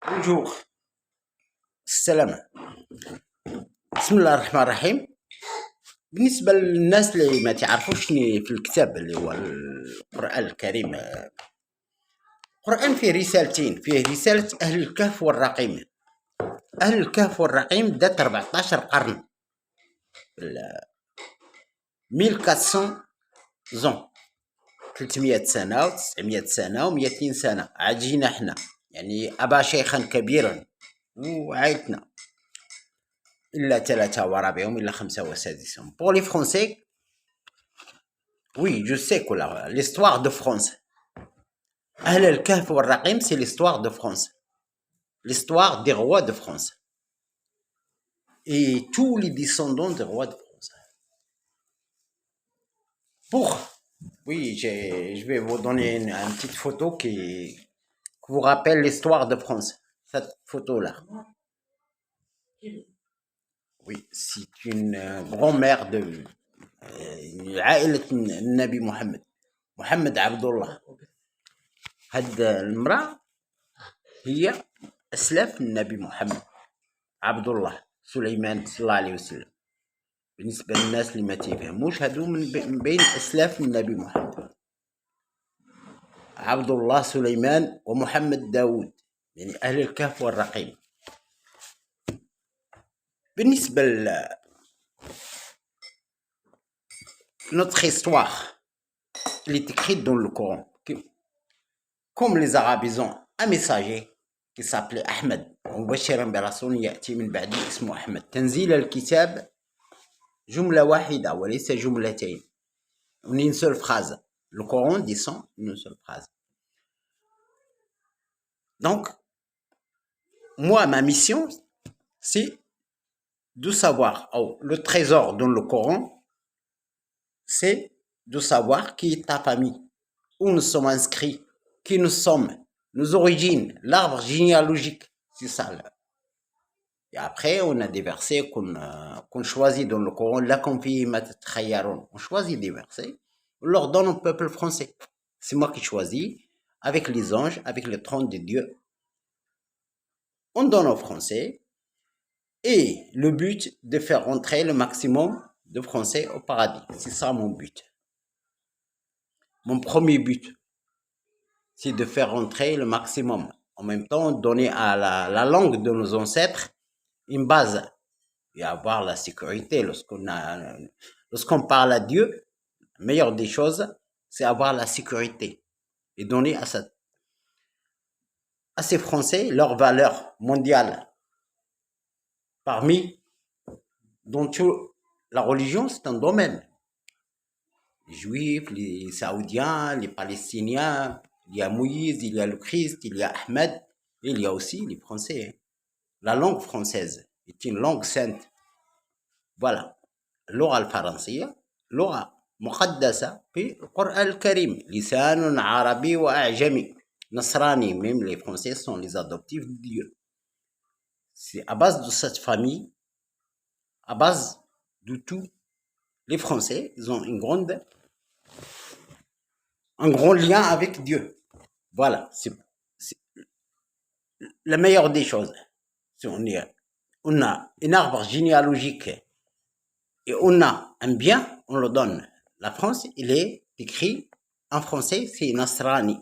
Bonjour, السلام. بسم الله الرحمن الرحيم. بالنسبة للناس اللي ما تعرفوشني في الكتاب اللي هو القرآن الكريم، القرآن فيه رسالتين، فيه رسالة أهل الكهف والرقيم. أهل الكهف والرقيم دات 14 قرن، 1400 زون، 300 سنة و900 سنة و200 سنة. عاجينا احنا يعني أبا شيخا كبيرا وعايتنا إلا 3 ورابعهم إلا 5 وسادسهم. Pour les Français, oui, je sais que l'histoire de France. Ahl al-Kahf wal-Raqim, c'est l'histoire de France. L'histoire des rois de France. Et tous les descendants des rois de France. Oui, je vais vous donner une petite photo qui vous rappelle l'histoire de France. Cette photo-là. Oui, c'est une grand-mère de عائلة النبي محمد عبد الله. هاد المرأة هي أسلاف النبي محمد عبد الله سليمان صلى الله عليه وسلم. بالنسبة للناس اللي ما تفهموش، هادو من بين أسلاف النبي محمد عبد الله سليمان ومحمد داود، يعني أهل الكهف والرقيم. بالنسبة notre histoire, elle est écrite dans le Coran. Comme les Arabes, ils ont un messager qui s'appelait Ahmed. مبشرا برسول يأتي من بعده اسمه أحمد. تنزيل الكتاب جملة واحدة وليس جملتين. Une seule phrase. Le Coran descend une seule phrase. Donc, moi, ma mission, c'est de savoir, le trésor dans le Coran, c'est de savoir qui est ta famille, où nous sommes inscrits, qui nous sommes, nos origines, l'arbre généalogique, c'est ça. Là. Et après, on a des versets qu'on choisit dans le Coran, on choisit des versets, on leur donne au peuple français. C'est moi qui choisis, avec les anges, avec le trône de Dieu. On donne aux Français, et le but de faire rentrer le maximum de Français au paradis. C'est ça mon but. Mon premier but, c'est de faire rentrer le maximum. En même temps, donner à la langue de nos ancêtres une base et avoir la sécurité. Lorsqu'on parle à Dieu, la meilleure des choses, c'est avoir la sécurité et donner à ces Français leur valeur mondiale. Parmi, dont la religion, c'est un domaine. Les Juifs, les Saoudiens, les Palestiniens, il y a Moïse, il y a le Christ, il y a Ahmed, et il y a aussi les Français. La langue française est une langue sainte. Voilà. اللغة الفرنسية لغة مقدسة في القرآن الكريم. لسان عربي وأعجمي نصراني. Même les Français sont les adoptifs de Dieu. C'est à base de cette famille, à base de tout, les Français, ils ont un grand lien avec Dieu. Voilà, c'est la meilleure des choses. Si on a un arbre généalogique et on a un bien, on le donne. La France, il est écrit en français, c'est Nasrani.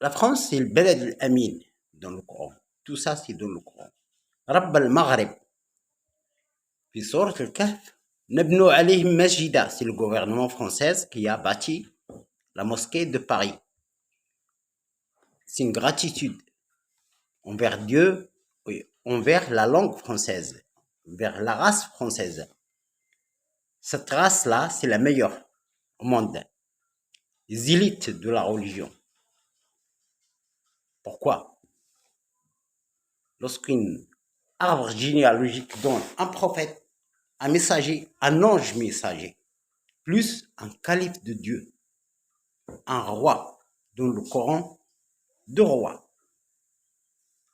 La France, c'est le Beled al-Amin dans le Coran. Tout ça, c'est dans le Coran. Rabb al-Maghrib. Puis sourate al-Kahf, Nabnu alayhim masjida. C'est le gouvernement français qui a bâti la mosquée de Paris. C'est une gratitude envers Dieu, oui, envers la langue française, envers la race française. Cette race-là, c'est la meilleure au monde. Les élites de la religion. Pourquoi? Lorsqu'un arbre généalogique donne un prophète, un messager, un ange messager, plus un calife de Dieu, un roi, dans le Coran, 2 rois.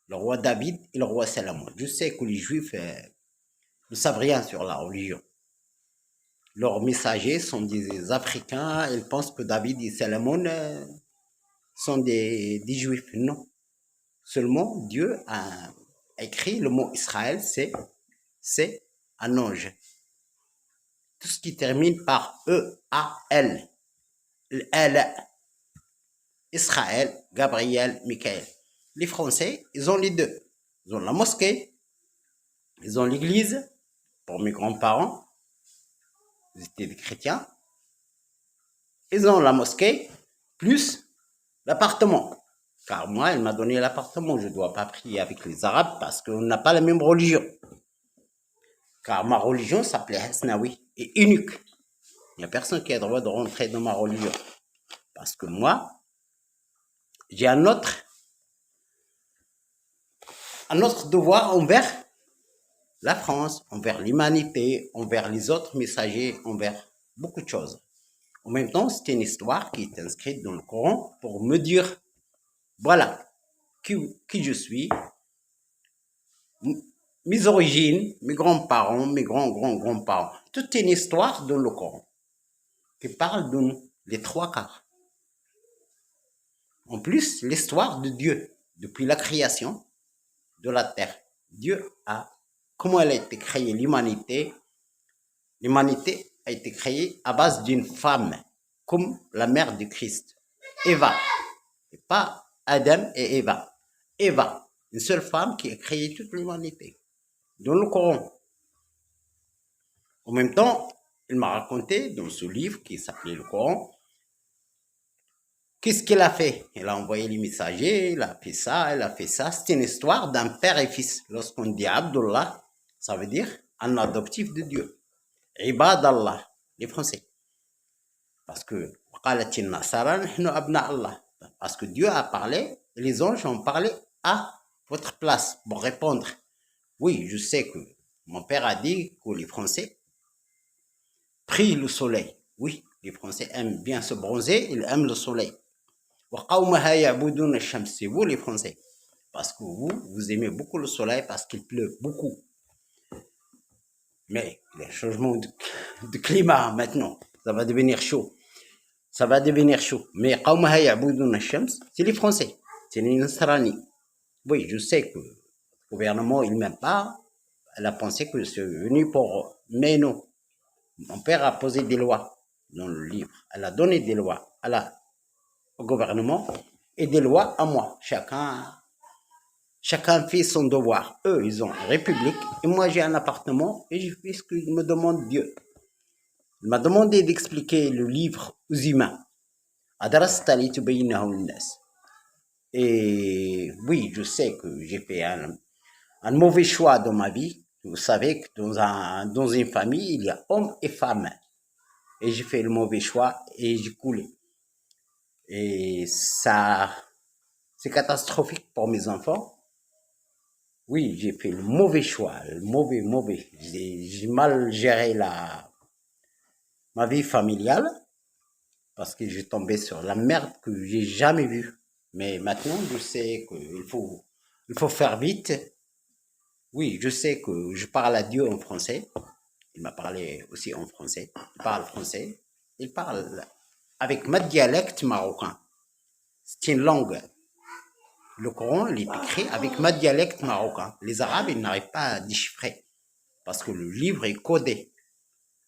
Le roi David et le roi Salomon. Je sais que les Juifs ne savent rien sur la religion. Leurs messagers sont des Africains. Ils pensent que David et Salomon sont des juifs. Non. Seulement, Dieu a écrit le mot Israël, c'est un ange. Tout ce qui termine par E-A-L. L. Israël, Gabriel, Michael. Les Français, ils ont les deux. Ils ont la mosquée, ils ont l'église, pour mes grands-parents, ils étaient des chrétiens. Ils ont la mosquée, plus l'appartement. Car moi, elle m'a donné l'appartement. Je ne dois pas prier avec les Arabes parce qu'on n'a pas la même religion. Car ma religion s'appelait Hasnawi et unique. Il n'y a personne qui a le droit de rentrer dans ma religion. Parce que moi, j'ai un autre devoir envers la France, envers l'humanité, envers les autres messagers, envers beaucoup de choses. En même temps, c'est une histoire qui est inscrite dans le Coran pour me dire, voilà, qui je suis, mes origines, mes grands-parents, mes grands-grands-grands-parents. Toute une histoire dans le Coran qui parle de nous, les trois quarts. En plus, l'histoire de Dieu, depuis la création de la terre. Dieu a, comment elle a été créée, l'humanité. L'humanité a été créée à base d'une femme, comme la mère du Christ, Eva. Et pas Adam et Eva. Eva, une seule femme qui a créé toute l'humanité. Dans le Coran. En même temps, il m'a raconté dans ce livre qui s'appelait le Coran, qu'est-ce qu'il a fait? Il a envoyé les messagers, il a fait ça, il a fait ça. C'est une histoire d'un père et fils. Lorsqu'on dit Abdullah, ça veut dire un adoptif de Dieu. Ibad Allah, les Français. Parce que parce que Dieu a parlé, les anges ont parlé à votre place pour répondre. Oui, je sais que mon père a dit que les Français prient le soleil. Oui, les Français aiment bien se bronzer, ils aiment le soleil. C'est vous les Français. Parce que vous aimez beaucoup le soleil parce qu'il pleut beaucoup. Mais les changements de climat maintenant, ça va devenir chaud. Ça va devenir chaud. Mais c'est les Français. C'est les Nasrani. Oui, je sais que le gouvernement, il m'aime pas. Elle a pensé que c'est venu pour... Mais non. Mon père a posé des lois dans le livre. Elle a donné des lois au gouvernement et des lois à moi. Chacun fait son devoir. Eux, ils ont une république et moi, j'ai un appartement et je fais ce qu'il me demande Dieu. Il m'a demandé d'expliquer le livre aux humains. Et oui, je sais que j'ai fait un mauvais choix dans ma vie. Vous savez que dans une famille, il y a hommes et femmes. Et j'ai fait le mauvais choix et j'ai coulé. Et ça, c'est catastrophique pour mes enfants. Oui, j'ai fait le mauvais choix, le mauvais. J'ai mal géré ma vie familiale parce que j'ai tombé sur la merde que j'ai jamais vue. Mais maintenant, je sais qu'il faut faire vite. Oui, je sais que je parle à Dieu en français. Il m'a parlé aussi en français. Il parle français. Il parle avec ma dialecte marocain. C'est une langue. Le Coran, il est écrit avec ma dialecte marocain. Les Arabes, ils n'arrivent pas à déchiffrer. Parce que le livre est codé.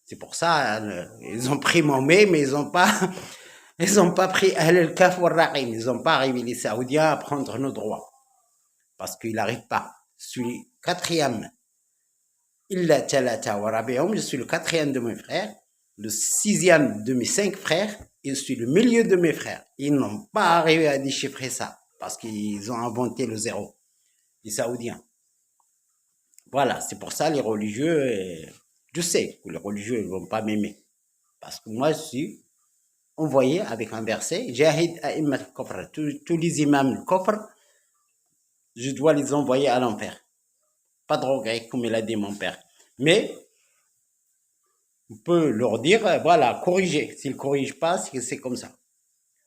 C'est pour ça, ils ont pris Mahomet, mais ils n'ont pas pris Ahl al-Kaf wa Raqim. Ils n'ont pas arrivé les Saoudiens à prendre nos droits. Parce qu'il n'arrive pas. Je suis quatrième. Illa talata wa rabi'um. Je suis le quatrième de mes frères. Le sixième de mes 5 frères. Et je suis le milieu de mes frères. Ils n'ont pas arrivé à déchiffrer ça. Parce qu'ils ont inventé le zéro. Les Saoudiens. Voilà, c'est pour ça les religieux, je sais que les religieux ne vont pas m'aimer. Parce que moi, je suis envoyé avec un verset, Jahid a'immat al-kufr, tous les imams du kufr, je dois les envoyer à l'enfer. Pas de regret, comme il a dit mon père. Mais, on peut leur dire, voilà, corriger. S'ils ne corrigent pas, c'est comme ça.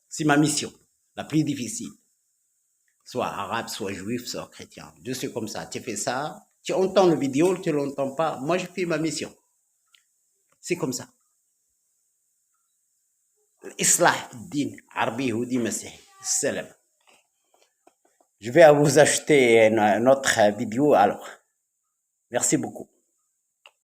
C'est ma mission, la plus difficile. Soit arabe, soit juif, soit chrétien. Je suis comme ça. Tu fais ça, tu entends la vidéo, tu ne l'entends pas. Moi, je fais ma mission. C'est comme ça. Islah din, arabi, houdi, masih. Salam. Je vais vous acheter une autre vidéo alors. Merci beaucoup.